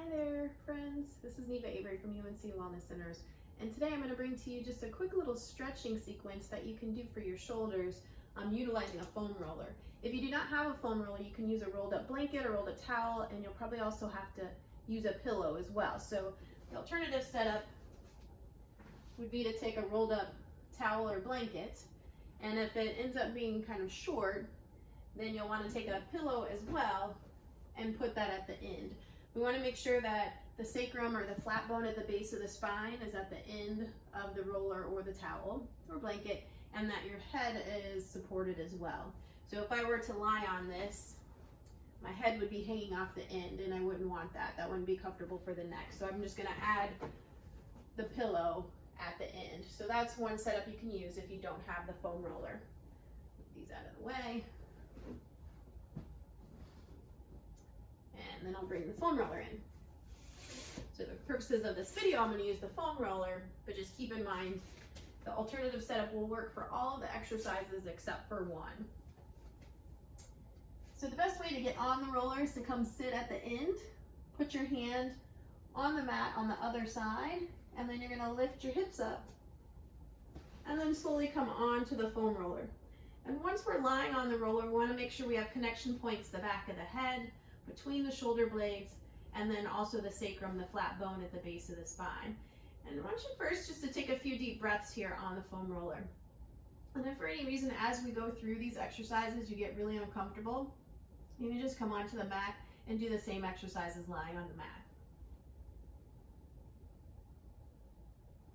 Hi there, friends. This is Neva from UNC Wellness Centers, and today I'm going to bring to you just a quick little stretching sequence that you can do for your shoulders utilizing a foam roller. If you do not have a foam roller, you can use a rolled up blanket or rolled up towel, and you'll probably also have to use a pillow as well. So the alternative setup would be to take a rolled up towel or blanket, and if it ends up being kind of short, then you'll want to take a pillow as well and put that at the end. We want to make sure that the sacrum or the flat bone at the base of the spine is at the end of the roller or the towel or blanket, and that your head is supported as well. So if I were to lie on this, my head would be hanging off the end, and I wouldn't want that. That wouldn't be comfortable for the neck. So I'm just going to add the pillow at the end. So that's one setup you can use if you don't have the foam roller. Move these out of the way. And then I'll bring the foam roller in. So the purposes of this video, I'm going to use the foam roller, but just keep in mind the alternative setup will work for all of the exercises except for one. So the best way to get on the roller is to come sit at the end, put your hand on the mat on the other side, and then you're going to lift your hips up and then slowly come onto the foam roller. And once we're lying on the roller, we want to make sure we have connection points to the back of the head, between the shoulder blades, and then also the sacrum, the flat bone at the base of the spine. And I want you first just to take a few deep breaths here on the foam roller. And if for any reason as we go through these exercises you get really uncomfortable, you can just come onto the mat and do the same exercises lying on the mat.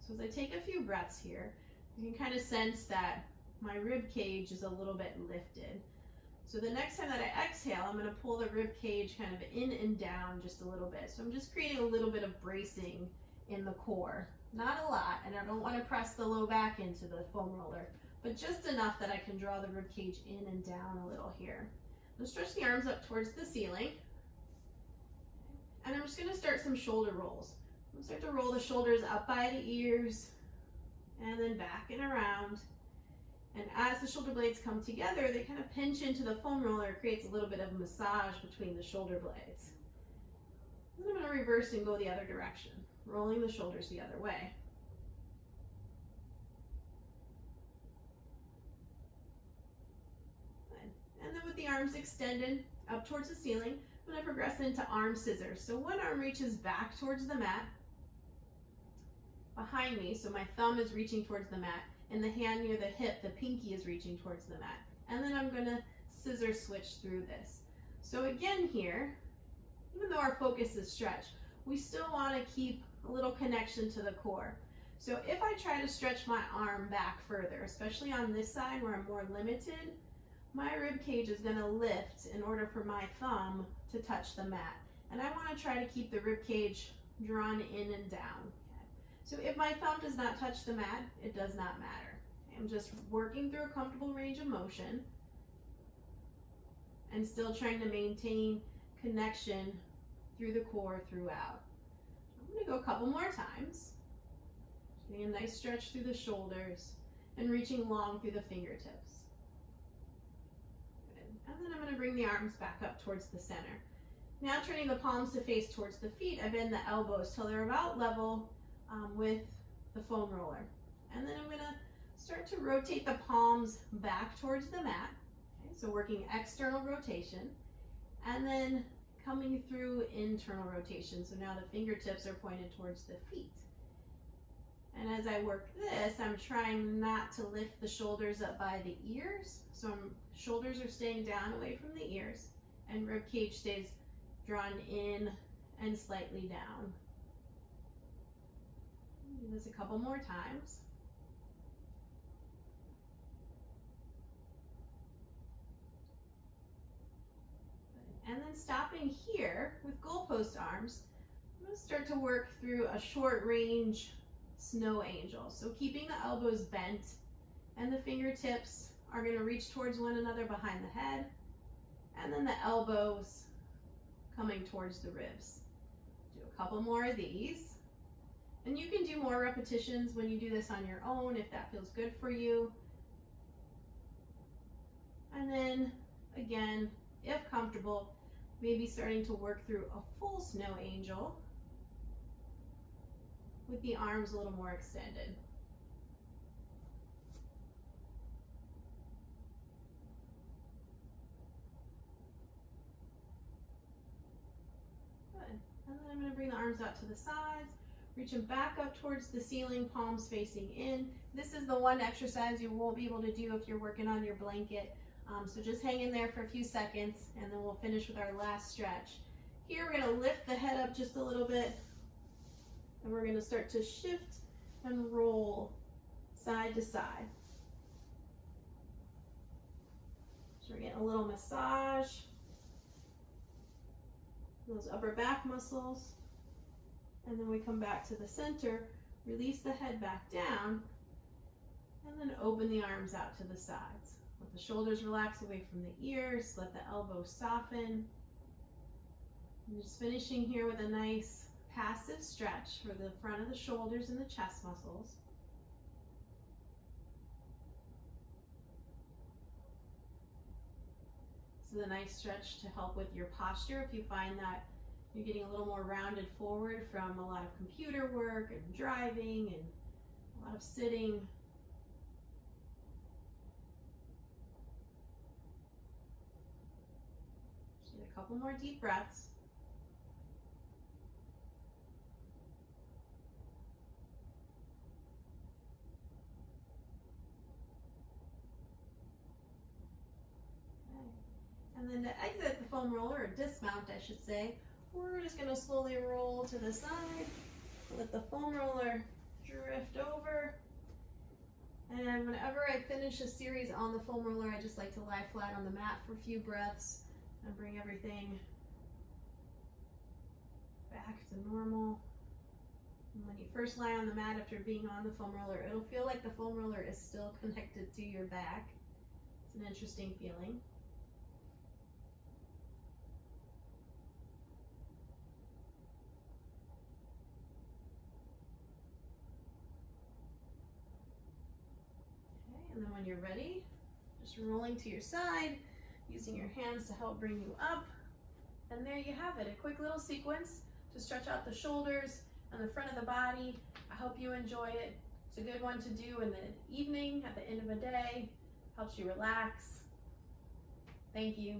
So as I take a few breaths here, you can kind of sense that my rib cage is a little bit lifted. So the next time that I exhale, I'm going to pull the rib cage kind of in and down just a little bit. So I'm just creating a little bit of bracing in the core. Not a lot, and I don't want to press the low back into the foam roller, but just enough that I can draw the rib cage in and down a little here. I'm going to stretch the arms up towards the ceiling. And I'm just going to start some shoulder rolls. I'm going to start to roll the shoulders up by the ears and then back and around. And as the shoulder blades come together, they kind of pinch into the foam roller. It creates a little bit of massage between the shoulder blades. Then I'm going to reverse and go the other direction, rolling the shoulders the other way. And then with the arms extended up towards the ceiling, I'm going to progress into arm scissors. So one arm reaches back towards the mat, behind me, so my thumb is reaching towards the mat, and the hand near the hip, the pinky, is reaching towards the mat. And then I'm going to scissor switch through this. So again here, even though our focus is stretch, we still want to keep a little connection to the core. So if I try to stretch my arm back further, especially on this side where I'm more limited, my rib cage is going to lift in order for my thumb to touch the mat. And I want to try to keep the rib cage drawn in and down. So if my thumb does not touch the mat, it does not matter. I'm just working through a comfortable range of motion and still trying to maintain connection through the core throughout. I'm going to go a couple more times. Getting a nice stretch through the shoulders and reaching long through the fingertips. Good. And then I'm going to bring the arms back up towards the center. Now turning the palms to face towards the feet, I bend the elbows till they're about level with the foam roller. And then I'm going to start to rotate the palms back towards the mat. Okay, so working external rotation and then coming through internal rotation. So now the fingertips are pointed towards the feet. And as I work this, I'm trying not to lift the shoulders up by the ears. So shoulders are staying down away from the ears, and rib cage stays drawn in and slightly down. Do this a couple more times. And then stopping here with goalpost arms, I'm going to start to work through a short range snow angel. So keeping the elbows bent, and the fingertips are going to reach towards one another behind the head, and then the elbows coming towards the ribs. Do a couple more of these. And you can do more repetitions when you do this on your own if that feels good for you. And then again, if comfortable, Maybe starting to work through a full snow angel with the arms a little more extended. Good. And then I'm going to bring the arms out to the sides, reaching back up towards the ceiling, palms facing in. This is the one exercise you won't be able to do if you're working on your blanket. So just hang in there for a few seconds and then we'll finish with our last stretch. Here we're going to lift the head up just a little bit and we're going to start to shift and roll side to side. So we're getting a little massage, those upper back muscles, and then we come back to the center, release the head back down, and then open the arms out to the sides. Let the shoulders relax away from the ears, let the elbows soften. I'm just finishing here with a nice passive stretch for the front of the shoulders and the chest muscles. This is a nice stretch to help with your posture if you find that you're getting a little more rounded forward from a lot of computer work and driving and a lot of sitting. Just get a couple more deep breaths. And then to exit the foam roller, or dismount I should say, we're just going to slowly roll to the side, let the foam roller drift over. And whenever I finish a series on the foam roller, I just like to lie flat on the mat for a few breaths and bring everything back to normal. And when you first lie on the mat after being on the foam roller, it'll feel like the foam roller is still connected to your back. It's an interesting feeling. And then when you're ready, just rolling to your side, using your hands to help bring you up. And there you have it, a quick little sequence to stretch out the shoulders and the front of the body. I hope you enjoy it. It's a good one to do in the evening, at the end of a day. Helps you relax. Thank you.